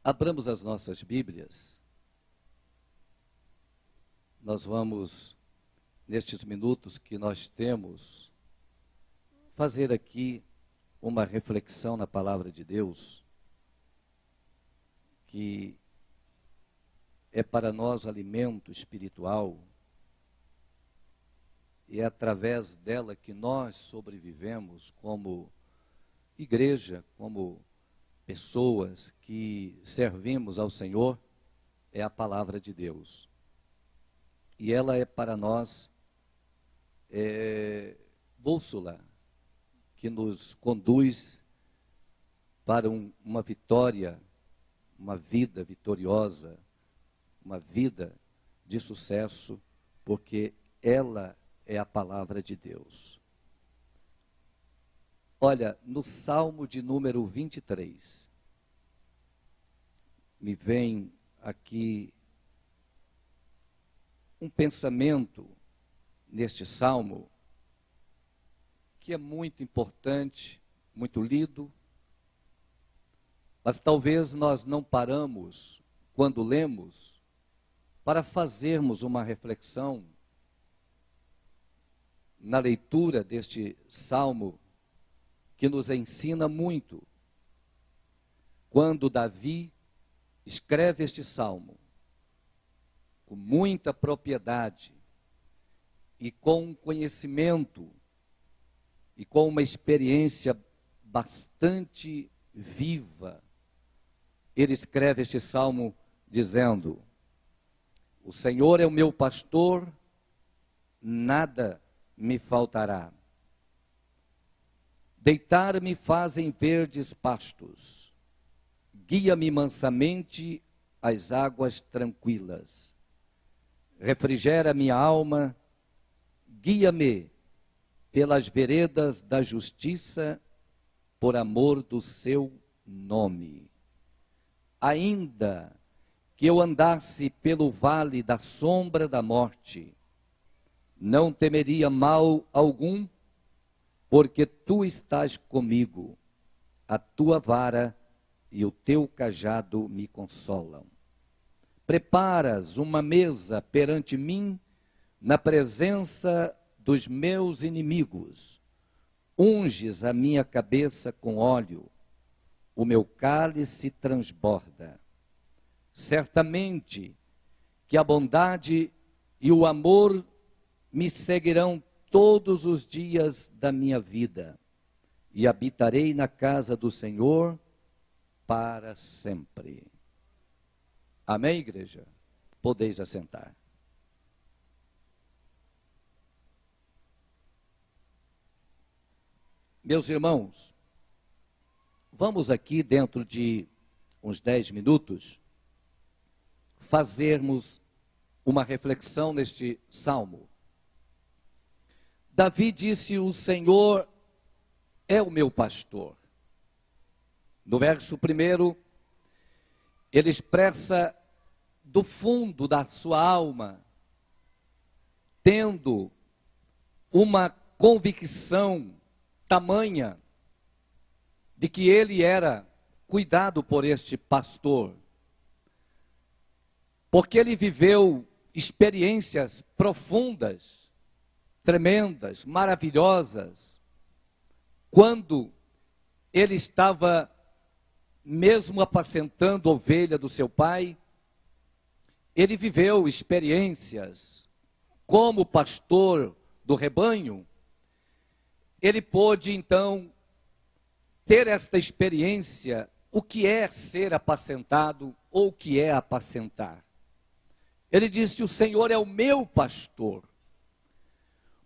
Abramos as nossas Bíblias. Nós vamos, nestes minutos que nós temos, fazer aqui uma reflexão na palavra de Deus, que é para nós alimento espiritual, e é através dela que nós sobrevivemos como igreja, como pessoas que servimos ao Senhor, é a palavra de Deus. E ela é para nós bússola que nos conduz para uma vitória, uma vida vitoriosa, uma vida de sucesso, porque ela é a palavra de Deus. Olha, no Salmo de número 23, me vem aqui um pensamento neste Salmo, que é muito importante, muito lido, mas talvez nós não paramos, quando lemos, para fazermos uma reflexão na leitura deste Salmo, que nos ensina muito. Quando Davi escreve este Salmo, com muita propriedade, e com um conhecimento, e com uma experiência bastante viva, ele escreve este Salmo dizendo: o Senhor é o meu pastor, nada me faltará. Deitar-me fazem verdes pastos, guia-me mansamente às águas tranquilas. Refrigera minha alma, guia-me pelas veredas da justiça, por amor do seu nome. Ainda que eu andasse pelo vale da sombra da morte, não temeria mal algum, porque tu estás comigo, a tua vara e o teu cajado me consolam. Preparas uma mesa perante mim, na presença dos meus inimigos. Unges a minha cabeça com óleo, o meu cálice transborda. Certamente que a bondade e o amor me seguirão todos os dias da minha vida, e habitarei na casa do Senhor para sempre. Amém, igreja? Podeis assentar. Meus irmãos, vamos aqui dentro de uns 10 minutos fazermos uma reflexão neste salmo. Davi disse: o Senhor é o meu pastor. No verso 1, ele expressa do fundo da sua alma, tendo uma convicção tamanha de que ele era cuidado por este pastor, porque ele viveu experiências profundas, tremendas, maravilhosas, quando ele estava mesmo apacentando a ovelha do seu pai. Ele viveu experiências como pastor do rebanho. Ele pôde então ter esta experiência, o que é ser apacentado ou o que é apacentar. Ele disse: o Senhor é o meu pastor.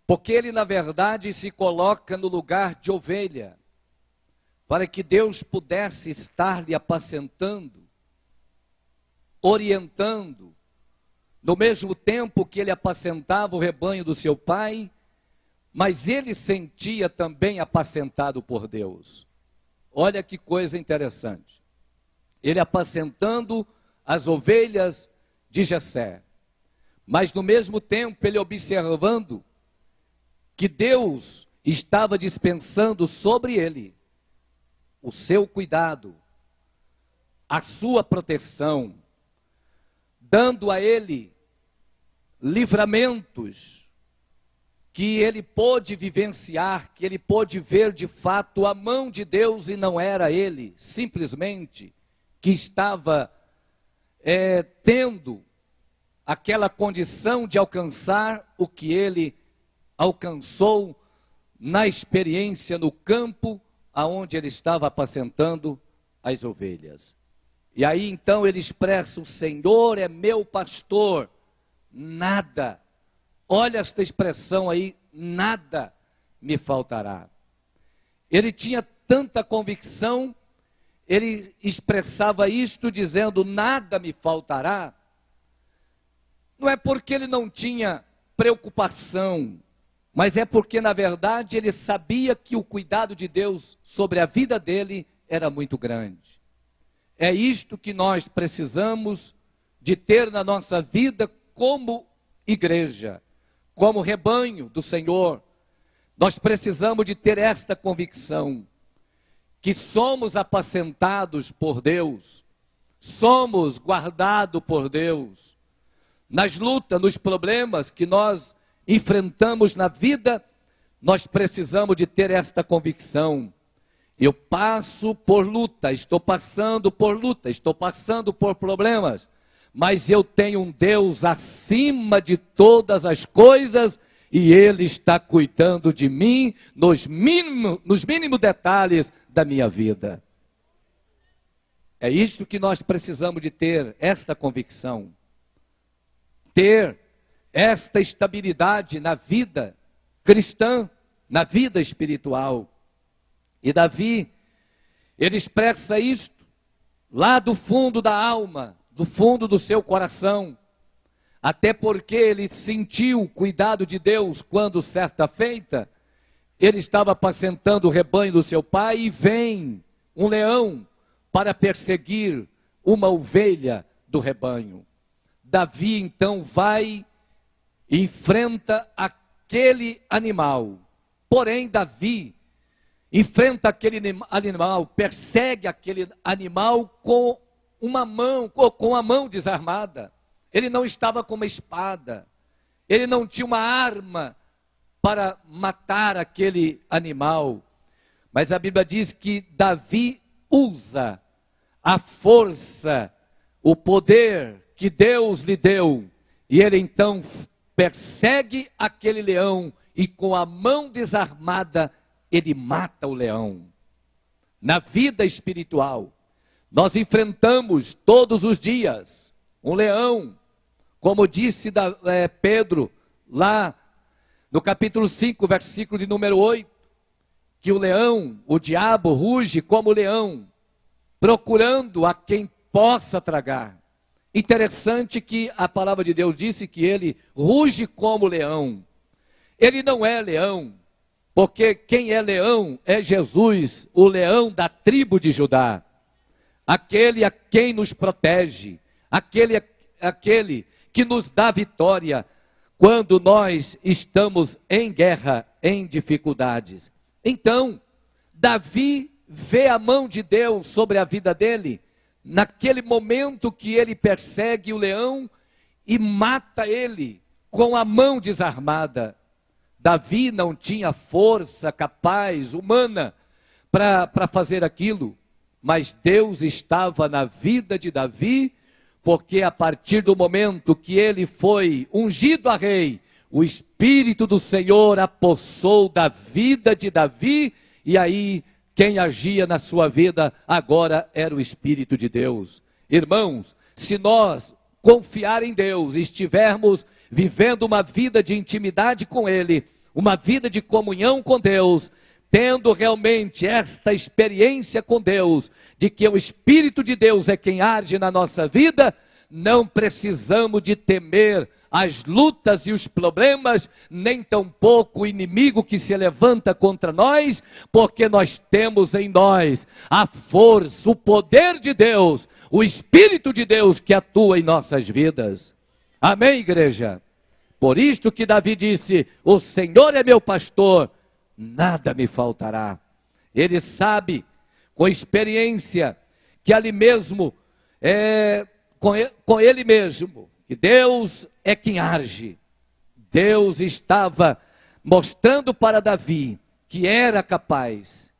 Porque ele, na verdade, se coloca no lugar de ovelha, para que Deus pudesse estar lhe apacentando, orientando, no mesmo tempo que ele apacentava o rebanho do seu pai, mas ele sentia também apacentado por Deus. Olha que coisa interessante. Ele apacentando as ovelhas de Jessé, mas no mesmo tempo ele observando que Deus estava dispensando sobre ele o seu cuidado, a sua proteção, dando a ele livramentos que ele pôde vivenciar, que ele pôde ver de fato a mão de Deus, e não era ele simplesmente que estava tendo aquela condição de alcançar o que ele alcançou na experiência no campo aonde ele estava apacentando as ovelhas. E aí então ele expressa: o Senhor é meu pastor, nada, olha esta expressão aí, nada me faltará. Ele tinha tanta convicção, ele expressava isto dizendo: nada me faltará. Não é porque ele não tinha preocupação, mas é porque na verdade ele sabia que o cuidado de Deus sobre a vida dele era muito grande. É isto que nós precisamos de ter na nossa vida como igreja, como rebanho do Senhor. Nós precisamos de ter esta convicção, que somos apacentados por Deus, somos guardados por Deus. Nas lutas, nos problemas que nós enfrentamos na vida, nós precisamos de ter esta convicção. Eu passo por luta, estou passando por luta, estou passando por problemas, mas eu tenho um Deus acima de todas as coisas, e Ele está cuidando de mim nos mínimos detalhes da minha vida. É isto que nós precisamos de ter, esta convicção. Ter esta estabilidade na vida cristã, na vida espiritual. E Davi, ele expressa isto lá do fundo da alma, do fundo do seu coração, até porque ele sentiu o cuidado de Deus quando, certa feita, ele estava apacentando o rebanho do seu pai e vem um leão para perseguir uma ovelha do rebanho. Davi então vai e enfrenta aquele animal. Porém, Davi enfrenta aquele animal, persegue aquele animal com a mão desarmada. Ele não estava com uma espada, ele não tinha uma arma para matar aquele animal. Mas a Bíblia diz que Davi usa a força, o poder que Deus lhe deu, e ele então persegue aquele leão, e com a mão desarmada, ele mata o leão. Na vida espiritual, nós enfrentamos todos os dias um leão, como disse Pedro, lá no capítulo 5, versículo de número 8, que o leão, o diabo, ruge como leão, procurando a quem possa tragar. Interessante que a palavra de Deus disse que ele ruge como leão. Ele não é leão, porque quem é leão é Jesus, o leão da tribo de Judá. Aquele a quem nos protege, aquele que nos dá vitória quando nós estamos em guerra, em dificuldades. Então, Davi vê a mão de Deus sobre a vida dele, naquele momento que ele persegue o leão e mata ele com a mão desarmada. Davi não tinha força capaz, humana, para fazer aquilo, mas Deus estava na vida de Davi, porque a partir do momento que ele foi ungido a rei, o Espírito do Senhor apossou da vida de Davi, e aí quem agia na sua vida agora era o Espírito de Deus. Irmãos, se nós confiar em Deus, estivermos vivendo uma vida de intimidade com Ele, uma vida de comunhão com Deus, tendo realmente esta experiência com Deus, de que o Espírito de Deus é quem age na nossa vida, não precisamos de temer as lutas e os problemas, nem tampouco o inimigo que se levanta contra nós, porque nós temos em nós a força, o poder de Deus, o Espírito de Deus que atua em nossas vidas. Amém, igreja? Por isto que Davi disse: o Senhor é meu pastor, nada me faltará. Ele sabe, com experiência, que ali mesmo com ele mesmo, que Deus é quem age. Deus estava mostrando para Davi que era capaz,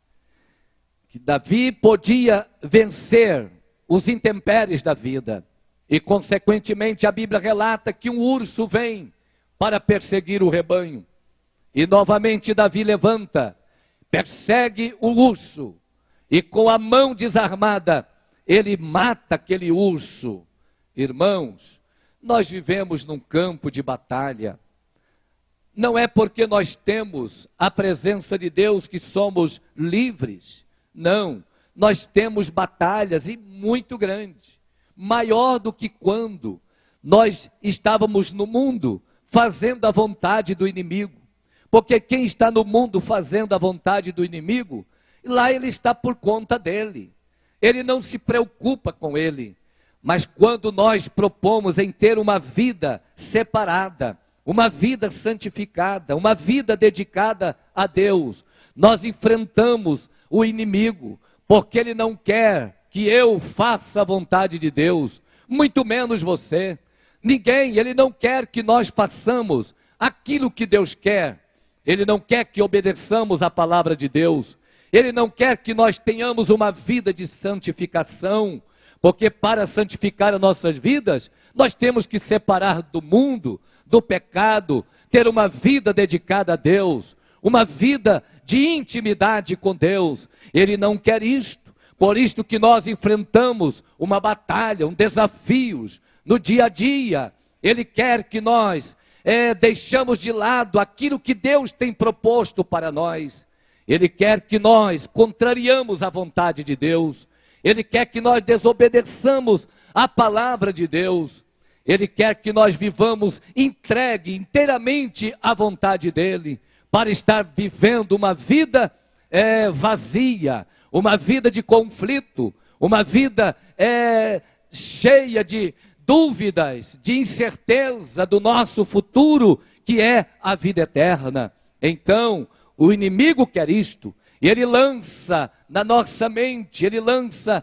que Davi podia vencer os intempéries da vida. E consequentemente a Bíblia relata que um urso vem para perseguir o rebanho. E novamente Davi levanta, persegue o urso, e com a mão desarmada, ele mata aquele urso. Irmãos, nós vivemos num campo de batalha. Não é porque nós temos a presença de Deus que somos livres. Não, nós temos batalhas e muito grandes. Maior do que quando nós estávamos no mundo fazendo a vontade do inimigo. Porque quem está no mundo fazendo a vontade do inimigo, lá ele está por conta dele. Ele não se preocupa com ele. Mas quando nós propomos em ter uma vida separada, uma vida santificada, uma vida dedicada a Deus, nós enfrentamos o inimigo, porque ele não quer que eu faça a vontade de Deus, muito menos você. Ninguém, ele não quer que nós façamos aquilo que Deus quer. Ele não quer que obedeçamos a palavra de Deus. Ele não quer que nós tenhamos uma vida de santificação, porque para santificar as nossas vidas, nós temos que separar do mundo, do pecado, ter uma vida dedicada a Deus, uma vida de intimidade com Deus. Ele não quer isto. Por isto que nós enfrentamos uma batalha, desafios no dia a dia. Ele quer que nós deixamos de lado aquilo que Deus tem proposto para nós. Ele quer que nós contrariamos a vontade de Deus. Ele quer que nós desobedeçamos a palavra de Deus. Ele quer que nós vivamos entregue inteiramente à vontade dele, para estar vivendo uma vida vazia, uma vida de conflito, uma vida cheia de dúvidas, de incerteza do nosso futuro, que é a vida eterna. Então, o inimigo quer isto, e ele lança na nossa mente, ele lança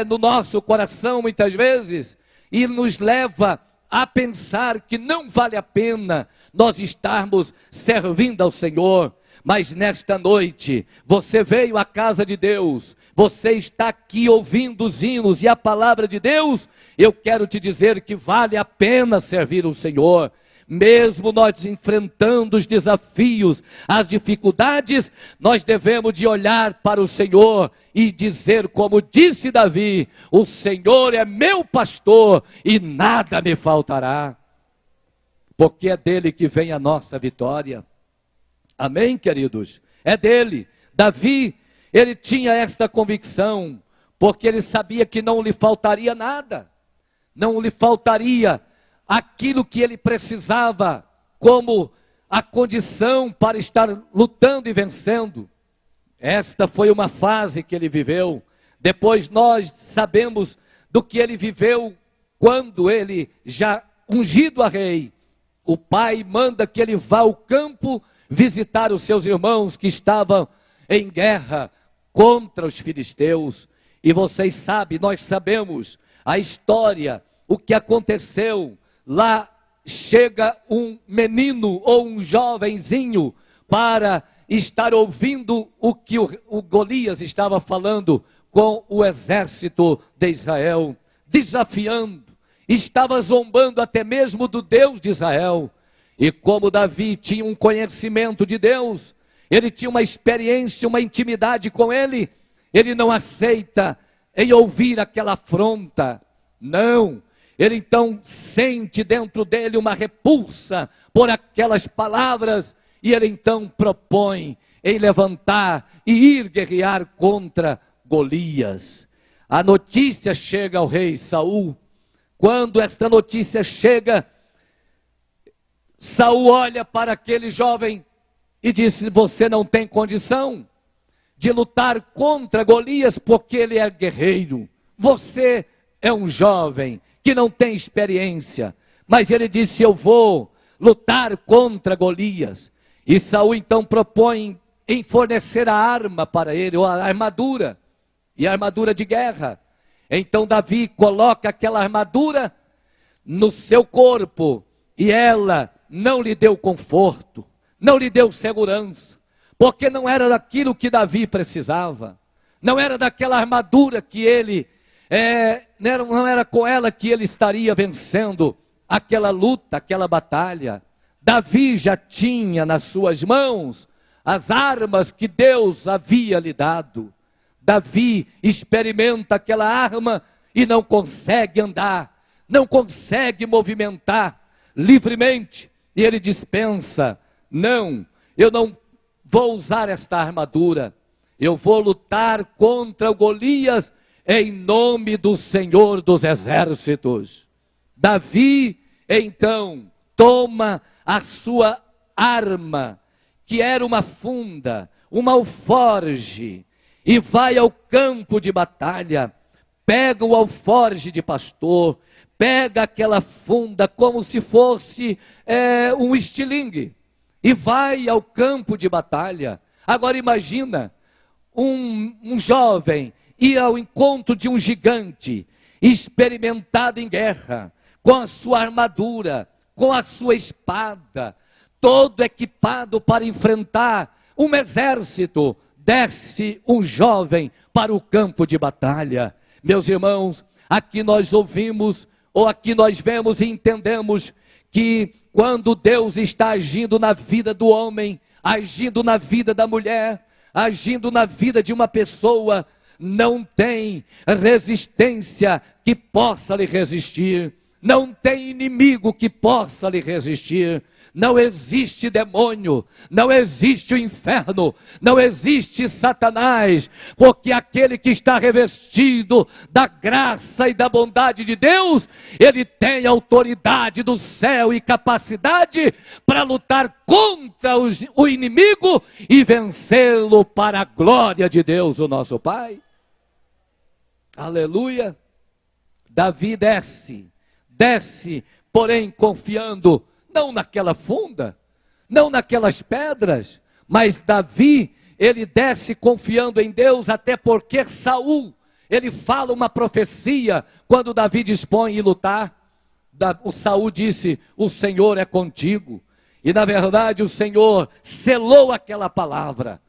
no nosso coração muitas vezes, e nos leva a pensar que não vale a pena nós estarmos servindo ao Senhor. Mas nesta noite, você veio à casa de Deus, você está aqui ouvindo os hinos e a palavra de Deus. Eu quero te dizer que vale a pena servir o Senhor. Mesmo nós enfrentando os desafios, as dificuldades, nós devemos de olhar para o Senhor e dizer como disse Davi: o Senhor é meu pastor e nada me faltará. Porque é dele que vem a nossa vitória. Amém, queridos? É dele. Davi, ele tinha esta convicção, porque ele sabia que não lhe faltaria nada. Não lhe faltaria aquilo que ele precisava como a condição para estar lutando e vencendo. Esta foi uma fase que ele viveu. Depois nós sabemos do que ele viveu quando ele, já ungido a rei, o pai manda que ele vá ao campo visitar os seus irmãos que estavam em guerra contra os filisteus. E vocês sabem, nós sabemos a história, o que aconteceu. Lá chega um menino ou um jovenzinho para estar ouvindo o que o Golias estava falando com o exército de Israel, desafiando, estava zombando até mesmo do Deus de Israel. E como Davi tinha um conhecimento de Deus, ele tinha uma experiência, uma intimidade com ele, ele não aceita em ouvir aquela afronta, não. Ele então sente dentro dele uma repulsa por aquelas palavras, e ele então propõe em levantar e ir guerrear contra Golias. A notícia chega ao rei Saul. Quando esta notícia chega, Saul olha para aquele jovem e diz: você não tem condição de lutar contra Golias, porque ele é guerreiro. Você é um jovem que não tem experiência. Mas ele disse: eu vou lutar contra Golias. E Saul então propõe em fornecer a arma para ele, ou a armadura, e a armadura de guerra. Então Davi coloca aquela armadura no seu corpo e ela não lhe deu conforto, não lhe deu segurança, porque não era daquilo que Davi precisava, não era daquela armadura que ele, não era com ela que ele estaria vencendo aquela luta, aquela batalha. Davi já tinha nas suas mãos as armas que Deus havia lhe dado. Davi experimenta aquela arma e não consegue andar, não consegue movimentar livremente. E ele dispensa: não, eu não vou usar esta armadura, eu vou lutar contra o Golias em nome do Senhor dos Exércitos. Davi, então, toma a sua arma, que era uma funda, uma alforge, e vai ao campo de batalha, pega o alforge de pastor, pega aquela funda como se fosse um estilingue, e vai ao campo de batalha. Agora imagina, um jovem ir ao encontro de um gigante, experimentado em guerra, com a sua armadura, com a sua espada, todo equipado para enfrentar um exército. Desce um jovem para o campo de batalha. Meus irmãos, aqui nós ouvimos, ou aqui nós vemos e entendemos que quando Deus está agindo na vida do homem, agindo na vida da mulher, agindo na vida de uma pessoa, não tem resistência que possa lhe resistir, não tem inimigo que possa lhe resistir. Não existe demônio, não existe o inferno, não existe Satanás, porque aquele que está revestido da graça e da bondade de Deus, ele tem autoridade do céu e capacidade para lutar contra o inimigo e vencê-lo para a glória de Deus, o nosso Pai. Aleluia. Davi desce, porém confiando não naquela funda, não naquelas pedras, mas Davi, ele desce confiando em Deus, até porque Saul, ele fala uma profecia, quando Davi dispõe em lutar, o Saul disse: o Senhor é contigo, e na verdade o Senhor selou aquela palavra,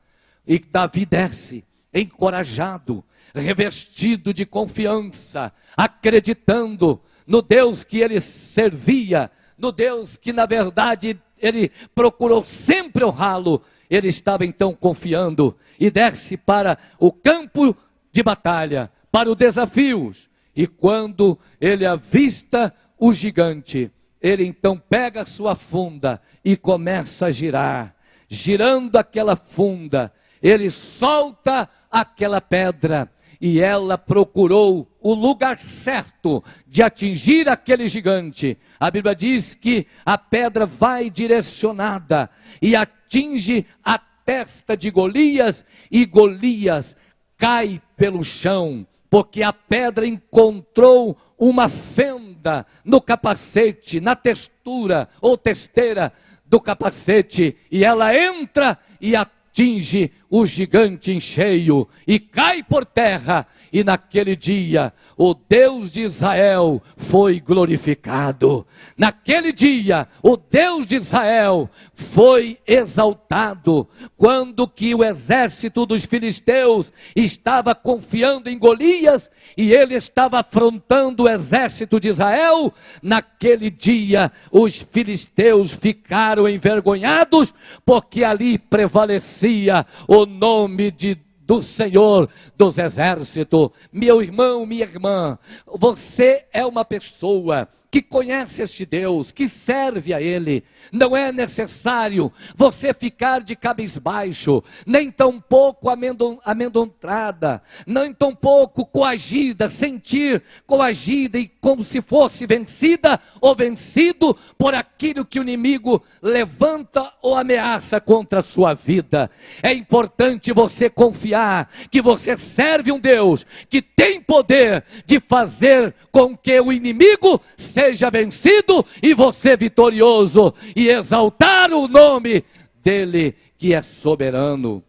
e Davi desce, encorajado, revestido de confiança, acreditando no Deus que ele servia, no Deus que na verdade ele procurou sempre honrá-lo. Ele estava então confiando e desce para o campo de batalha, para os desafios. E quando ele avista o gigante, ele então pega a sua funda e começa a girar. Girando aquela funda, ele solta aquela pedra e ela procurou o lugar certo de atingir aquele gigante. A Bíblia diz que a pedra vai direcionada e atinge a testa de Golias, e Golias cai pelo chão, porque a pedra encontrou uma fenda no capacete, na textura ou testeira do capacete, e ela entra e atinge o gigante em cheio e cai por terra. E naquele dia o Deus de Israel foi glorificado. Naquele dia o Deus de Israel foi exaltado. Quando que o exército dos filisteus estava confiando em Golias e ele estava afrontando o exército de Israel, naquele dia os filisteus ficaram envergonhados, porque ali prevalecia o nome do Senhor dos Exércitos. Meu irmão, minha irmã, você é uma pessoa que conhece este Deus, que serve a Ele. Não é necessário você ficar de cabisbaixo, nem tampouco amedrontada, nem tampouco coagida, sentir coagida e como se fosse vencida ou vencido por aquilo que o inimigo levanta ou ameaça contra a sua vida. É importante você confiar que você serve um Deus que tem poder de fazer com que o inimigo seja vencido e você vitorioso, e exaltar o nome dele que é soberano.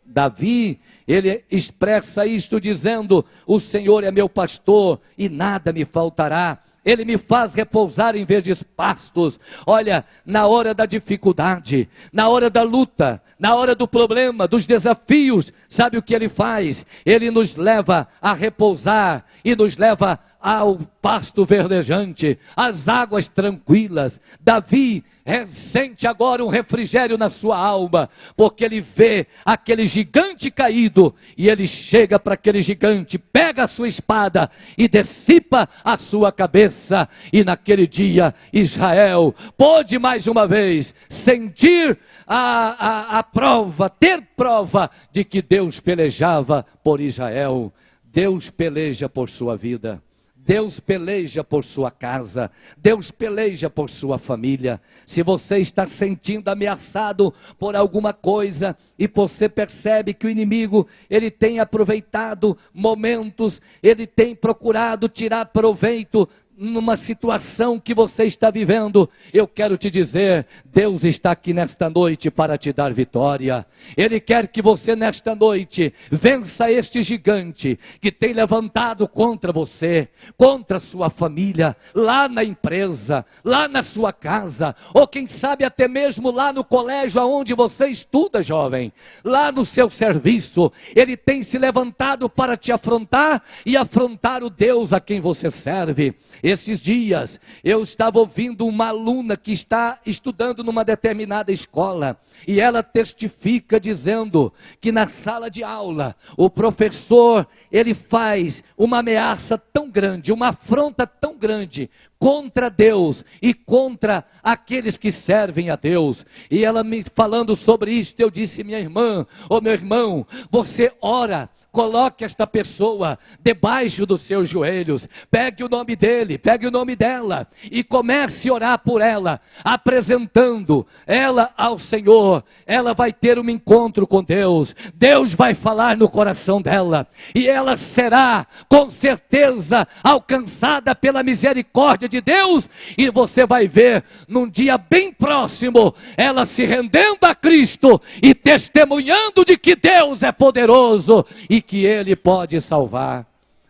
Davi, ele expressa isto dizendo: o Senhor é meu pastor e nada me faltará. Ele me faz repousar em verdes pastos. Olha, na hora da dificuldade, na hora da luta, na hora do problema, dos desafios, sabe o que ele faz? Ele nos leva a repousar e nos leva ao pasto verdejante, às águas tranquilas. Davi sente agora um refrigério na sua alma, porque ele vê aquele gigante caído, e ele chega para aquele gigante, pega a sua espada e dissipa a sua cabeça. E naquele dia Israel pôde mais uma vez sentir a prova, ter prova de que Deus pelejava por Israel. Deus peleja por sua vida. Deus peleja por sua casa, Deus peleja por sua família. Se você está sentindo ameaçado por alguma coisa e você percebe que o inimigo, ele tem aproveitado momentos, ele tem procurado tirar proveito numa situação que você está vivendo, eu quero te dizer, Deus está aqui nesta noite para te dar vitória. Ele quer que você nesta noite vença este gigante que tem levantado contra você, contra a sua família, lá na empresa, lá na sua casa, ou quem sabe até mesmo lá no colégio aonde você estuda, jovem, lá no seu serviço. Ele tem se levantado para te afrontar e afrontar o Deus a quem você serve. Esses dias eu estava ouvindo uma aluna que está estudando numa determinada escola, e ela testifica dizendo que na sala de aula o professor, ele faz uma ameaça tão grande, uma afronta tão grande contra Deus e contra aqueles que servem a Deus. E ela me falando sobre isso, eu disse: minha irmã, ô meu irmão, você ora, coloque esta pessoa debaixo dos seus joelhos, pegue o nome dele, pegue o nome dela e comece a orar por ela, apresentando ela ao Senhor. Ela vai ter um encontro com Deus, Deus vai falar no coração dela, e ela será com certeza alcançada pela misericórdia de Deus, e você vai ver num dia bem próximo, ela se rendendo a Cristo e testemunhando de que Deus é poderoso e que Ele pode salvar.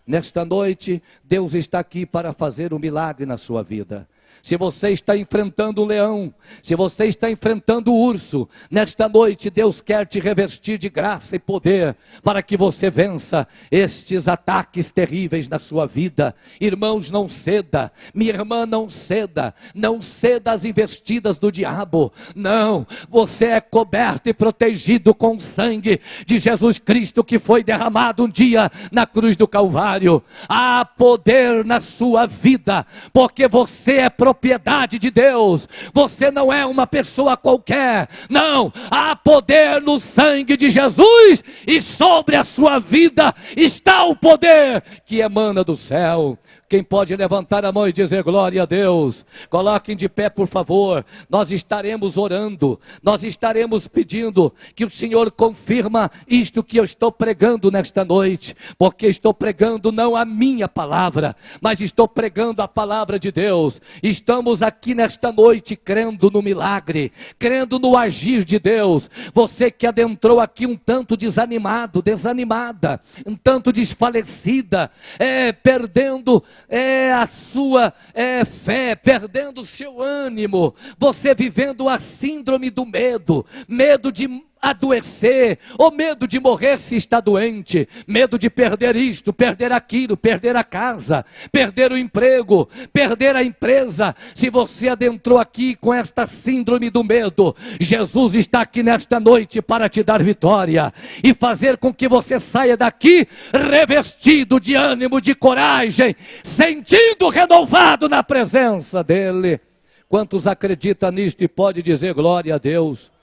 Nesta noite, Deus está aqui para fazer um milagre na sua vida. Se você está enfrentando um leão, se você está enfrentando um urso, nesta noite Deus quer te revestir de graça e poder, para que você vença estes ataques terríveis na sua vida. Irmãos, não ceda, minha irmã, não ceda às investidas do diabo. Não, você é coberto e protegido com o sangue de Jesus Cristo, que foi derramado um dia na cruz do Calvário. Há poder na sua vida, porque você é propriedade de Deus. Você não é uma pessoa qualquer. Não, há poder no sangue de Jesus, e sobre a sua vida está o poder que emana do céu. Quem pode levantar a mão e dizer glória a Deus? Coloquem de pé, por favor. Nós estaremos orando, nós estaremos pedindo que o Senhor confirma isto que eu estou pregando nesta noite, porque estou pregando não a minha palavra, mas estou pregando a palavra de Deus. Estamos aqui nesta noite crendo no milagre, crendo no agir de Deus. Você que adentrou aqui um tanto desanimado, desanimada, um tanto desfalecida, perdendo a sua fé, perdendo o seu ânimo, você vivendo a síndrome do medo, medo de adoecer, ou medo de morrer se está doente, medo de perder isto, perder aquilo, perder a casa, perder o emprego, perder a empresa. Se você adentrou aqui com esta síndrome do medo, Jesus está aqui nesta noite para te dar vitória e fazer com que você saia daqui revestido de ânimo, de coragem, sentindo renovado na presença dEle. Quantos acreditam nisto e pode dizer glória a Deus?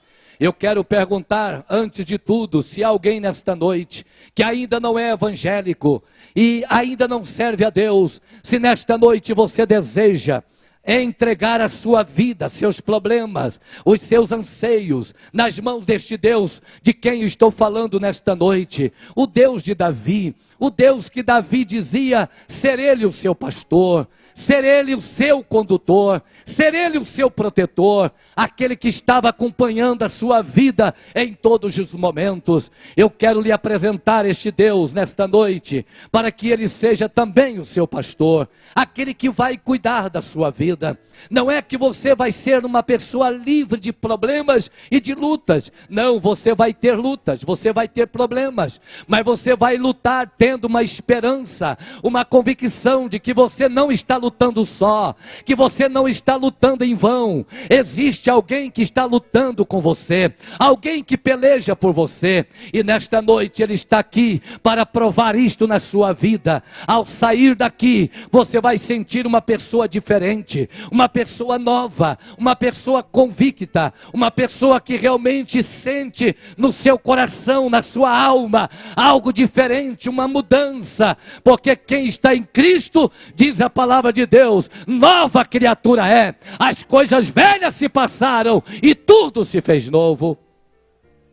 Eu quero perguntar, antes de tudo, se há alguém nesta noite que ainda não é evangélico e ainda não serve a Deus, se nesta noite você deseja entregar a sua vida, seus problemas, os seus anseios, nas mãos deste Deus de quem eu estou falando nesta noite, o Deus de Davi, o Deus que Davi dizia ser ele o seu pastor. ser Ele o seu condutor, ser Ele o seu protetor, aquele que estava acompanhando a sua vida em todos os momentos. Eu quero lhe apresentar este Deus nesta noite, para que Ele seja também o seu pastor, aquele que vai cuidar da sua vida. Não é que você vai ser uma pessoa livre de problemas e de lutas. Não, você vai ter lutas, você vai ter problemas, mas você vai lutar tendo uma esperança, uma convicção de que você não está lutando só, que você não está lutando em vão. Existe alguém que está lutando com você, alguém que peleja por você, e nesta noite Ele está aqui para provar isto na sua vida. Ao sair daqui, você vai sentir uma pessoa diferente, uma pessoa nova, uma pessoa convicta, uma pessoa que realmente sente no seu coração, na sua alma, algo diferente, uma mudança, porque quem está em Cristo, diz a palavra de Deus, nova criatura é, as coisas velhas se passaram e tudo se fez novo.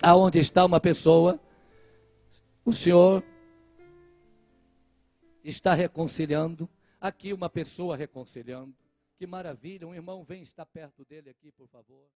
Aonde está uma pessoa, o Senhor está reconciliando, aqui uma pessoa reconciliando. Que maravilha, um irmão vem estar perto dele aqui, por favor.